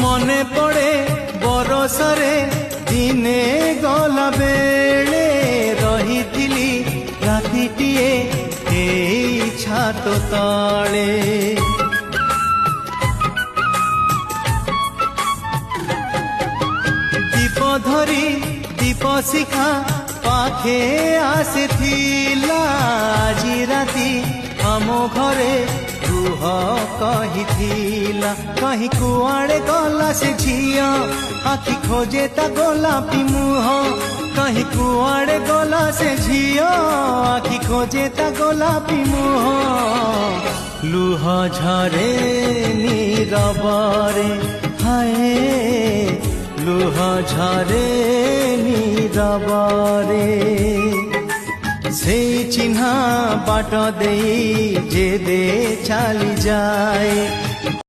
মনে পড়ে বরষরে দিনে গলা বেড়ে রহিଥିଲି রাতিটিয়ে এই ছাত তଳେ। দীপ ধরি দীপ শিখা পাখে আসিଥିଲା আজি রাতি ଆମ ଘରେ ରୁହ କହିଥିଲା। କହି କୁଆଡ଼େ ଗଲା ସେ ଝିଅ ଆଖି ଖୋଜେ ତା ଗୋଲାପି ମୁହଁ। କହି କୁଆଡ଼େ ଗଲା ସେ ଝିଅ ଆଖି ଖୋଜେ ତା ଗୋଲାପି ମୁହଁ। ଲୁହ ଝରେ ନୀରବରେ ହାଏ ଲୁହ ଝରେ ନୀରବରେ। সেই চিহ্না বাট দেই যে দে চালি যায়